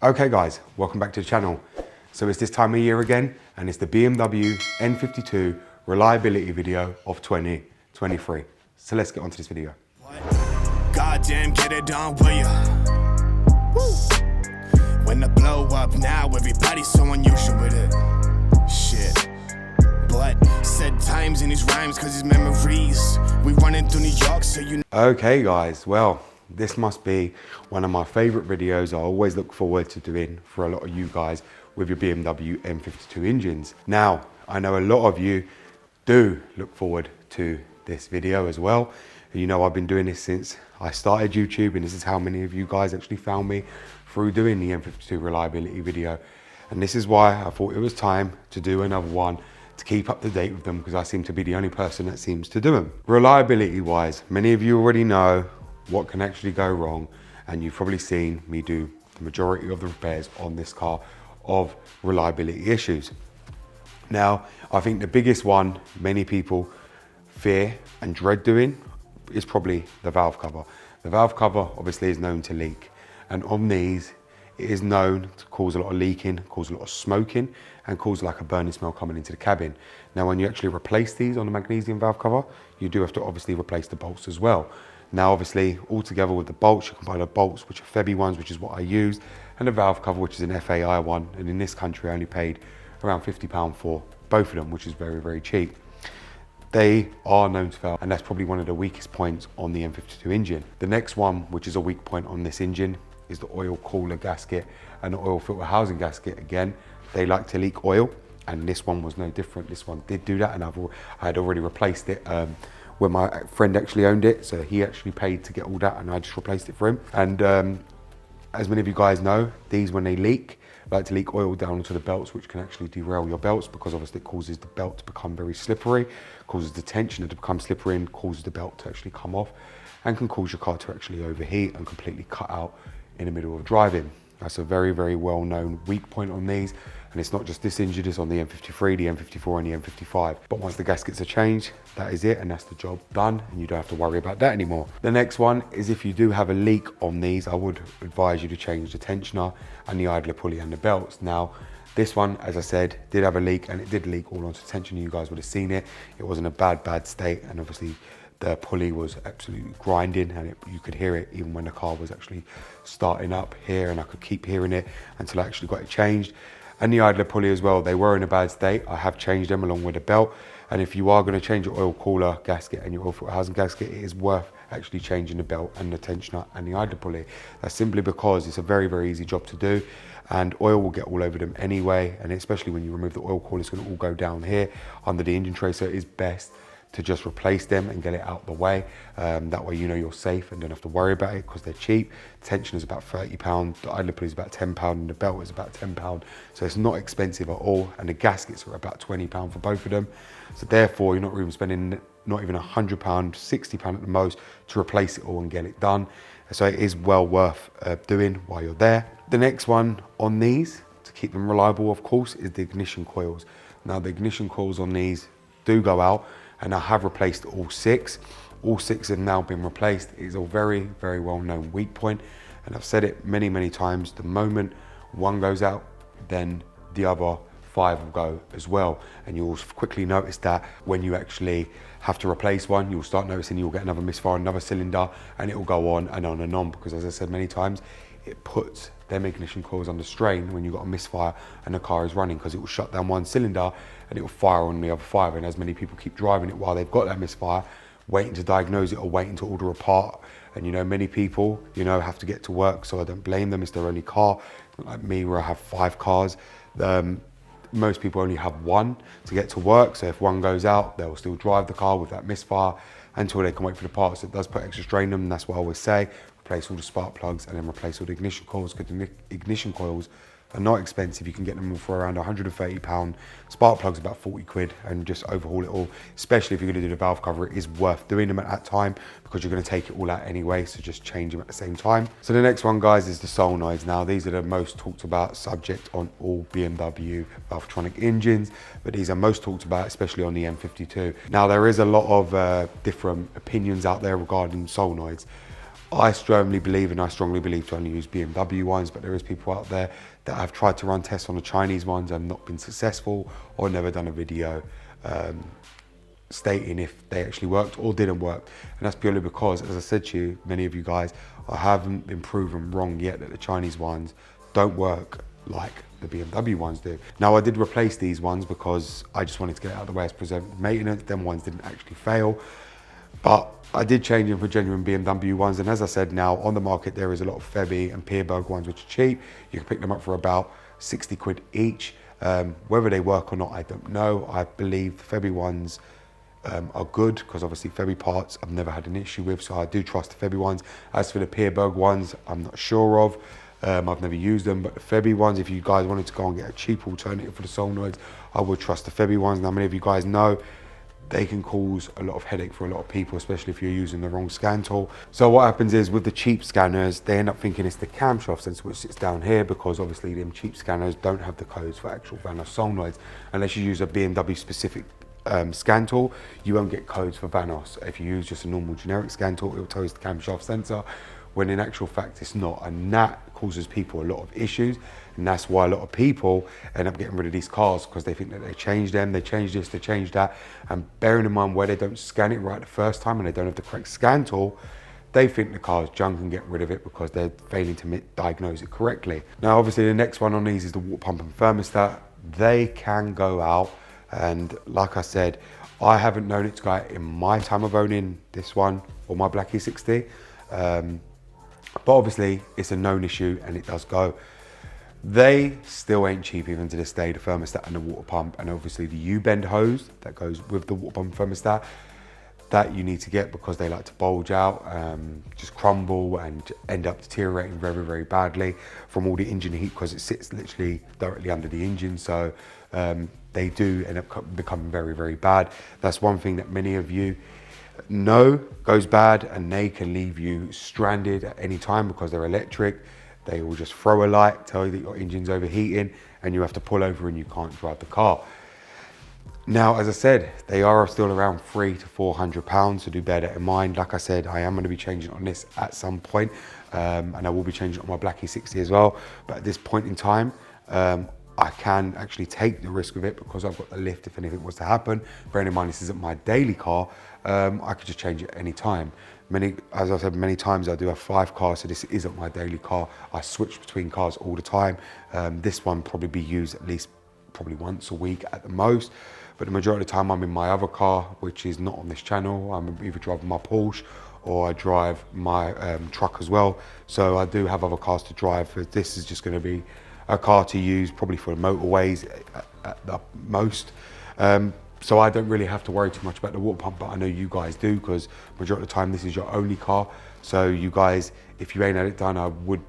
Okay guys, welcome back to the channel. So it's this time of year again, and it's the BMW N52 reliability video of 2023. So let's get on to this video. Goddamn, get it done, will ya? Woo. When the blow up now, everybody's so unusual with it. Shit. But said times in these rhymes, cause his memories. We running through New York, so you know. Okay guys, well, this must be one of my favorite videos I always look forward to doing for a lot of you guys with your BMW N52 engines. Now, I know a lot of you do look forward to this video as well. You know, I've been doing this since I started YouTube, and this is how many of you guys actually found me through doing the N52 reliability video. And this is why I thought it was time to do another one to keep up to date with them, because I seem to be the only person that seems to do them. Reliability wise, many of you already know what can actually go wrong, and you've probably seen me do the majority of the repairs on this car of reliability issues. Now, I think the biggest one many people fear and dread doing is probably the valve cover. The valve cover obviously is known to leak, and on these it is known to cause a lot of leaking, cause a lot of smoking, and cause like a burning smell coming into the cabin. Now, when you actually replace these on the magnesium valve cover, you do have to obviously replace the bolts as well. Now, obviously, all together with the bolts, you can buy the bolts, which are Febby ones, which is what I use, and the valve cover, which is an FAI one. And in this country, I only paid around £50 for both of them, which is very, very cheap. They are known to fail, and that's probably one of the weakest points on the N52 engine. The next one, which is a weak point on this engine, is the oil cooler gasket and the oil filter housing gasket. Again, they like to leak oil, and this one was no different. This one did do that, and I had already replaced it when my friend actually owned it, so he actually paid to get all that, and I just replaced it for him. And as many of you guys know, these, when they leak, like to leak oil down onto the belts, which can actually derail your belts, because obviously it causes the belt to become very slippery, causes the tensioner to become slippery, and causes the belt to actually come off, and can cause your car to actually overheat and completely cut out in the middle of driving. That's a very, very well-known weak point on these. And it's not just this engine, it's on the N53, the N54 and the N55. But once the gaskets are changed, that is it, and that's the job done, and you don't have to worry about that anymore. The next one is, if you do have a leak on these, I would advise you to change the tensioner and the idler pulley and the belts. Now, this one, as I said, did have a leak, and it did leak all onto the tensioner. You guys would have seen it. It was in a bad state, and obviously the pulley was absolutely grinding, and you could hear it even when the car was actually starting up here, and I could keep hearing it until I actually got it changed. And the idler pulley as well, they were in a bad state. I have changed them along with the belt. And if you are going to change your oil cooler gasket and your oil filter housing gasket, it is worth actually changing the belt and the tensioner and the idler pulley. That's simply because it's a very, very easy job to do, and oil will get all over them anyway. And especially when you remove the oil cooler, it's going to all go down here under the engine tray. So it is best to just replace them and get it out the way. That way you know you're safe and don't have to worry about it, because they're cheap. Tension is about £30, the idler pulley is about £10, and the belt is about £10. So it's not expensive at all, and the gaskets are about £20 for both of them. So therefore, you're not even spending not even £100, £60 at the most to replace it all and get it done. So it is well worth doing while you're there. The next one on these, to keep them reliable, of course, is the ignition coils. Now, the ignition coils on these do go out, and I have replaced all six. All six have now been replaced. It is a very, very well-known weak point, and I've said it many, many times. The moment one goes out, then the other 5 will go as well. And you'll quickly notice that when you actually have to replace one, you'll start noticing you'll get another misfire, another cylinder, and it will go on and on and on, because as I said many times, it puts them ignition coils under strain when you've got a misfire and the car is running, because it will shut down one cylinder and it will fire on the other 5. And as many people keep driving it while they've got that misfire, waiting to diagnose it or waiting to order a part. And you know, many people, you know, have to get to work, so I don't blame them. It's their only car. Like me, where I have 5 cars. Most people only have one to get to work, so if one goes out, they'll still drive the car with that misfire until they can wait for the parts. It does put extra strain on them, and that's what I always say. Replace all the spark plugs and then replace all the ignition coils, because the ignition coils are not expensive. You can get them for around £130. Spark plugs about 40 quid, and just overhaul it all. Especially if you're going to do the valve cover, it is worth doing them at that time, because you're going to take it all out anyway, so just change them at the same time. So the next one, guys, is the solenoids. Now, these are the most talked about subject on all BMW Valvetronic engines, but these are most talked about, especially on the N52. Now, there is a lot of different opinions out there regarding solenoids. I strongly believe to only use BMW ones, but there is people out there that have tried to run tests on the Chinese ones and not been successful, or never done a video stating if they actually worked or didn't work. And that's purely because, as I said to you, many of you guys, I haven't been proven wrong yet that the Chinese ones don't work like the BMW ones do. Now, I did replace these ones because I just wanted to get it out of the way as preventive maintenance. Them ones didn't actually fail, but I did change them for genuine BMW ones. And as I said, now on the market there is a lot of Febby and Peerberg ones which are cheap. You can pick them up for about 60 quid each. Whether they work or not, I don't know. I believe the Febby ones are good, because obviously Febby parts I've never had an issue with, so I do trust the Febby ones. As for the Peerberg ones, I'm not sure of. I've never used them, but the Febby ones, if you guys wanted to go and get a cheap alternative for the solenoids, I would trust the Febby ones. Now, many of you guys know they can cause a lot of headache for a lot of people, especially if you're using the wrong scan tool. So what happens is, with the cheap scanners, they end up thinking it's the camshaft sensor which sits down here, because obviously them cheap scanners don't have the codes for actual Vanos solenoids. Unless you use a BMW specific scan tool, you won't get codes for Vanos. If you use just a normal generic scan tool, it will tell you it's the camshaft sensor, when in actual fact it's not, and that causes people a lot of issues. And that's why a lot of people end up getting rid of these cars, because they think that they changed them, they changed this, they changed that. And bearing in mind where they don't scan it right the first time and they don't have the correct scan tool, they think the car is junk and get rid of it because they're failing to diagnose it correctly. Now, obviously the next one on these is the water pump and thermostat. They can go out, and like I said, I haven't known it to go out in my time of owning this one or my Black E60. But obviously it's a known issue and it does go. They still ain't cheap even to this day, the thermostat and the water pump, and obviously the U-bend hose that goes with the water pump thermostat, that you need to get, because they like to bulge out, just crumble and end up deteriorating very, very badly from all the engine heat, because it sits literally directly under the engine. So they do end up becoming very, very bad. That's one thing that many of you know goes bad, and they can leave you stranded at any time because they're electric. They will just throw a light, tell you that your engine's overheating, and you have to pull over and you can't drive the car. Now, as I said, they are still around £300 to £400, so do bear that in mind. Like I said, I am going to be changing on this at some point, and I will be changing on my Black E60 as well. But at this point in time, I can actually take the risk of it, because I've got the lift if anything was to happen. Bearing in mind this isn't my daily car, I could just change it any time. As I said many times, I do have 5 cars, so this isn't my daily car. I switch between cars all the time. This one probably be used at least probably once a week at the most, but the majority of the time I'm in my other car, which is not on this channel. I'm either driving my Porsche or I drive my truck as well. So I do have other cars to drive. This is just going to be a car to use probably for the motorways at the most. So I don't really have to worry too much about the water pump, but I know you guys do, because majority of the time this is your only car. So you guys, if you ain't had it done, I would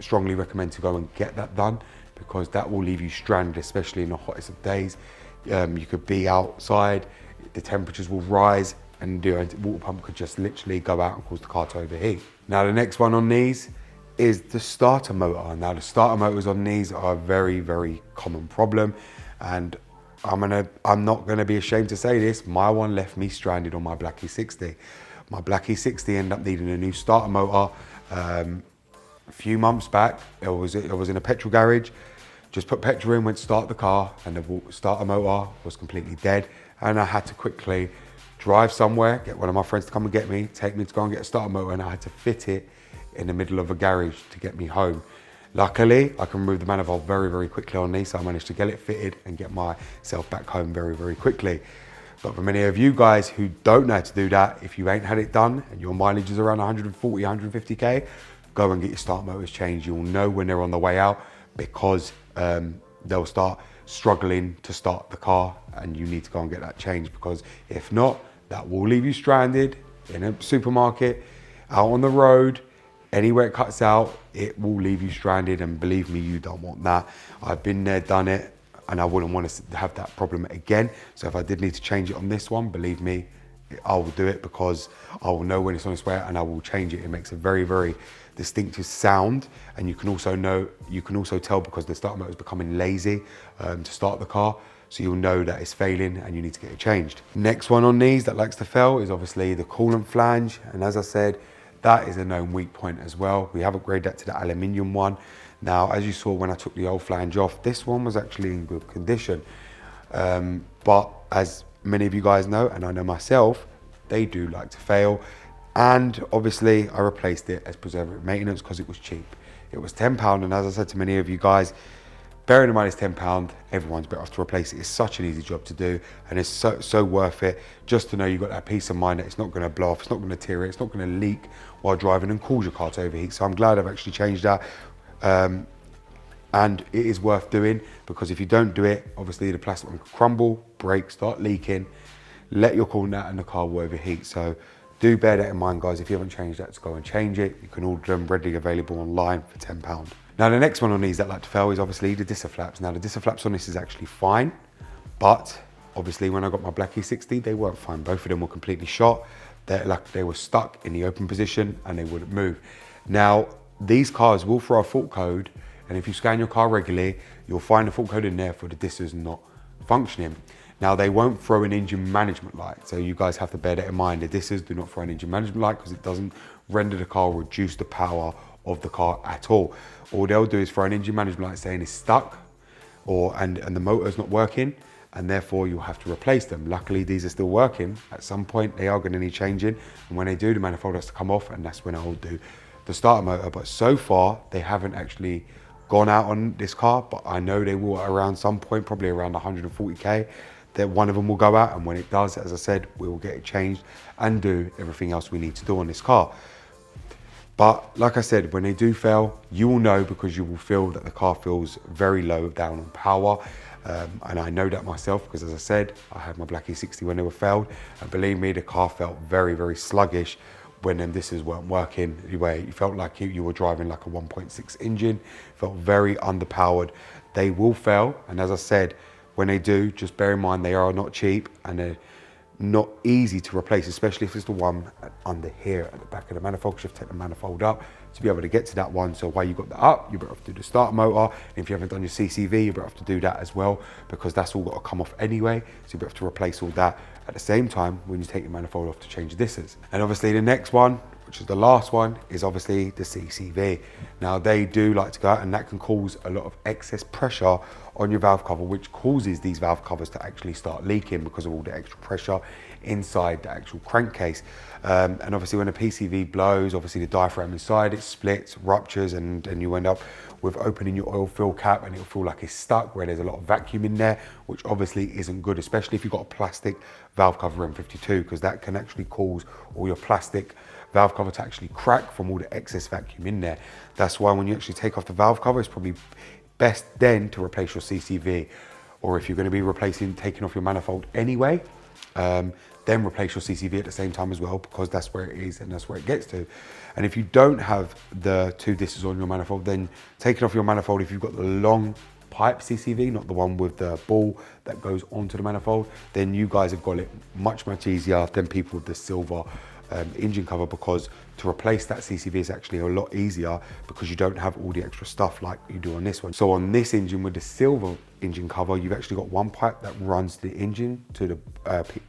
strongly recommend to go and get that done, because that will leave you stranded, especially in the hottest of days. You could be outside, the temperatures will rise, and the water pump could just literally go out and cause the car to overheat. Now, the next one on these is the starter motor. Now, the starter motors on these are a very, very common problem, and I'm not gonna be ashamed to say this, my one left me stranded on my Black E60. My Black E60 ended up needing a new starter motor. A few months back, it was in a petrol garage. Just put petrol in, went to start the car, and the starter motor was completely dead. And I had to quickly drive somewhere, get one of my friends to come and get me, take me to go and get a starter motor, and I had to fit it in the middle of a garage to get me home. Luckily, I can remove the manifold very, very quickly on these, so I managed to get it fitted and get myself back home very, very quickly. But for many of you guys who don't know how to do that, if you ain't had it done and your mileage is around 140, 150K, go and get your start motors changed. You'll know when they're on the way out, because they'll start struggling to start the car, and you need to go and get that changed, because if not, that will leave you stranded in a supermarket, out on the road, anywhere it cuts out, it will leave you stranded, and believe me, you don't want that. I've been there, done it, and I wouldn't want to have that problem again. So if I did need to change it on this one, believe me, I will do it, because I will know when it's on its way out, and I will change it. It makes a very, very distinctive sound, and you can also tell because the starter motor is becoming lazy to start the car, so you'll know that it's failing and you need to get it changed. Next one on these that likes to fail is obviously the coolant flange, and as I said, That is a known weak point as well. We have upgraded that to the aluminium one. Now, as you saw when I took the old flange off, this one was actually in good condition. But as many of you guys know, and I know myself, they do like to fail. And obviously I replaced it as preservative maintenance because it was cheap. It was £10, and as I said to many of you guys, bearing in mind it's £10, everyone's better off to replace it. It's such an easy job to do, and it's so worth it just to know you've got that peace of mind that it's not going to blow off, it's not going to tear it, it's not going to leak while driving and cause your car to overheat. So I'm glad I've actually changed that. And it is worth doing, because if you don't do it, obviously the plastic will crumble, break, start leaking, let your coolant out and the car will overheat. So do bear that in mind, guys. If you haven't changed that, to go and change it. You can order them readily available online for £10. Now, the next one on these that like to fail is obviously the Disa flaps. Now, the Disa flaps on this is actually fine, but obviously when I got my black E60, they weren't fine. Both of them were completely shot. They were stuck in the open position and they wouldn't move. Now, these cars will throw a fault code, and if you scan your car regularly, you'll find a fault code in there for the Disas not functioning. Now, they won't throw an engine management light, so you guys have to bear that in mind. The Disas do not throw an engine management light because it doesn't render the car or reduce the power of the car at all. All they'll do is throw an engine management light saying it's stuck, and the motor's not working, and therefore you'll have to replace them. Luckily, these are still working. At some point, they are going to need changing, and when they do, the manifold has to come off, and that's when I'll do the starter motor. But so far, they haven't actually gone out on this car, but I know they will around some point, probably around 140k. That one of them will go out, and when it does, as I said, we will get it changed and do everything else we need to do on this car. But like I said, when they do fail, you will know, because you will feel that the car feels very low down on power. And I know that myself, because as I said, I had my black E60 when they were failed, and believe me, the car felt very, very sluggish when them Disas weren't working. You felt like you were driving like a 1.6 engine, felt very underpowered. They will fail, and as I said, when they do, just bear in mind they are not cheap and they're not easy to replace, especially if it's the one under here at the back of the manifold. You have to take the manifold up to be able to get to that one. So while you got that up, you better have to do the starter motor. And if you haven't done your CCV, you better have to do that as well, because that's all got to come off anyway. So you better have to replace all that at the same time when you take your manifold off to change the Disas. And obviously the next one, which is the last one, is obviously the CCV. Now, they do like to go out, and that can cause a lot of excess pressure on your valve cover, which causes these valve covers to actually start leaking because of all the extra pressure inside the actual crankcase. And obviously when a PCV blows, obviously the diaphragm inside it splits, ruptures, and you end up with opening your oil fill cap, and it'll feel like it's stuck where there's a lot of vacuum in there, which obviously isn't good, especially if you've got a plastic valve cover N52, because that can actually cause all your plastic valve cover to actually crack from all the excess vacuum in there. That's why when you actually take off the valve cover, it's probably best then to replace your CCV, or if you're going to be taking off your manifold anyway, then replace your CCV at the same time as well, because that's where it is and that's where it gets to. And if you don't have the two Disas on your manifold, then taking off your manifold, if you've got the long pipe CCV, not the one with the ball that goes onto the manifold, then you guys have got it much easier than people with the silver engine cover, because to replace that CCV is actually a lot easier, because you don't have all the extra stuff like you do on this one. So on this engine with the silver engine cover, you've actually got one pipe that runs the engine to the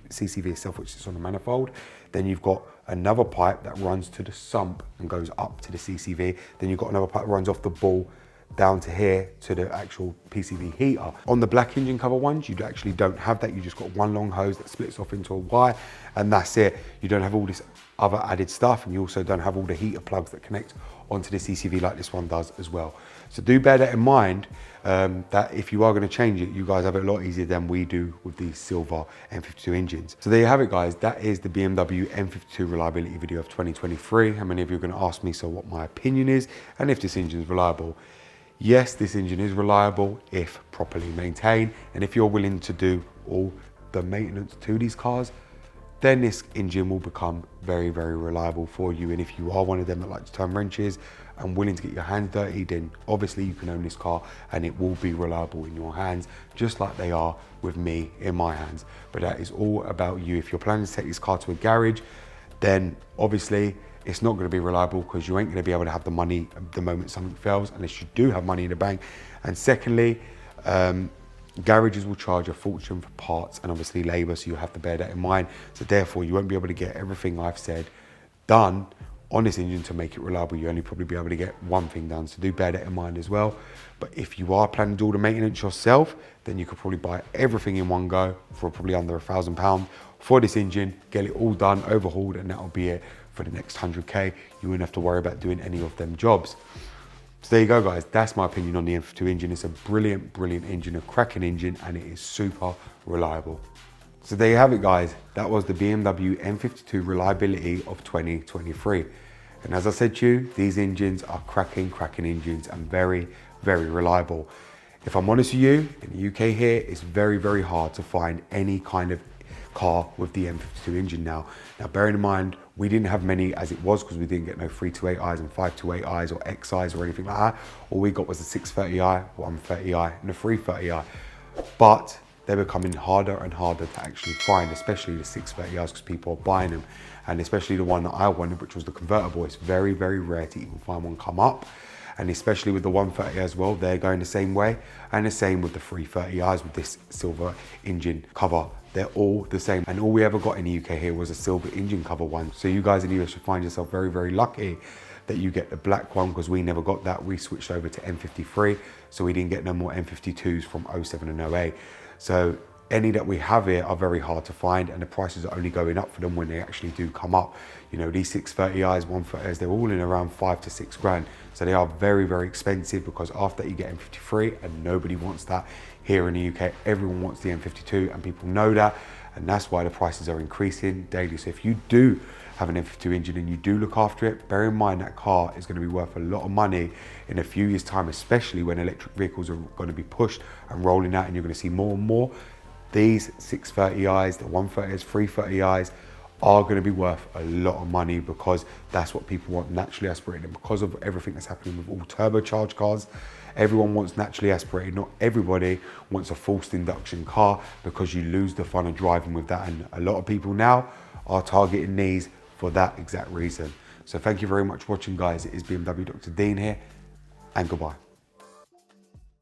CCV itself, which is on the manifold. Then you've got another pipe that runs to the sump and goes up to the CCV. Then you've got another pipe that runs off the ball down to here to the actual PCV heater. On the black engine cover ones, you actually don't have that. You just got one long hose that splits off into a Y, and that's it. You don't have all this other added stuff, and you also don't have all the heater plugs that connect onto the CCV like this one does as well. So do bear that in mind, that if you are going to change it, you guys have it a lot easier than we do with these silver N52 engines. So there you have it, guys. That is the BMW N52 reliability video of 2023. How many of you are going to ask me so what my opinion is and if this engine is reliable? Yes, this engine is reliable if properly maintained, and if you're willing to do all the maintenance to these cars, then this engine will become very, very reliable for you. And if you are one of them that like to turn wrenches and willing to get your hands dirty, then obviously you can own this car and it will be reliable in your hands, just like they are with me in my hands. But that is all about you. If you're planning to take this car to a garage, then obviously it's not going to be reliable, because you ain't going to be able to have the money the moment something fails, unless you do have money in the bank. And secondly, garages will charge a fortune for parts and obviously labour, so you have to bear that in mind. So therefore, you won't be able to get everything I've said done on this engine to make it reliable. You only probably be able to get one thing done, so do bear that in mind as well. But if you are planning to do all the maintenance yourself, then you could probably buy everything in one go for probably under £1,000 for this engine, get it all done, overhauled, and that'll be it for the next 100k. You wouldn't have to worry about doing any of them jobs. So there you go, guys. That's my opinion on the N52 engine. It's a brilliant, brilliant engine, a cracking engine, and it is super reliable. So there you have it, guys. That was the BMW N52 reliability of 2023. And as I said to you, these engines are cracking engines and very, very reliable. If I'm honest with you, in the UK here, it's very, very hard to find any kind of car with the N52 engine now. Now, bearing in mind, we didn't have many as it was because we didn't get no 328i's and 528i's or XI's or anything like that. All we got was a 630i, 130i and a 330i. But they're becoming harder and harder to actually find, especially the 630i's because people are buying them. And especially the one that I wanted, which was the convertible. It's very, very rare to even find one come up. And especially with the 130 as well, they're going the same way. And the same with the 330i's with this silver engine cover. They're all the same. And all we ever got in the UK here was a silver engine cover one. So you guys in the US should find yourself very, very lucky that you get the black one, because we never got that. We switched over to N53, so we didn't get no more N52s from 07 and 08. So any that we have here are very hard to find, and the prices are only going up for them when they actually do come up. You know, these 630i's, 130i's, they're all in around 5 to 6 grand. So they are very, very expensive, because after you get N53, and nobody wants that here in the UK, everyone wants the N52, and people know that, and that's why the prices are increasing daily. So if you do have an N52 engine and you do look after it, bear in mind that car is going to be worth a lot of money in a few years' time, especially when electric vehicles are going to be pushed and rolling out, and you're going to see more and more. These 630i's, the 130i's, 330i's are going to be worth a lot of money, because that's what people want, naturally aspirated. And because of everything that's happening with all turbocharged cars, everyone wants naturally aspirated. Not everybody wants a forced induction car, because you lose the fun of driving with that. And a lot of people now are targeting these for that exact reason. So thank you very much for watching, guys. It is BMW Dr. Dean here, and goodbye.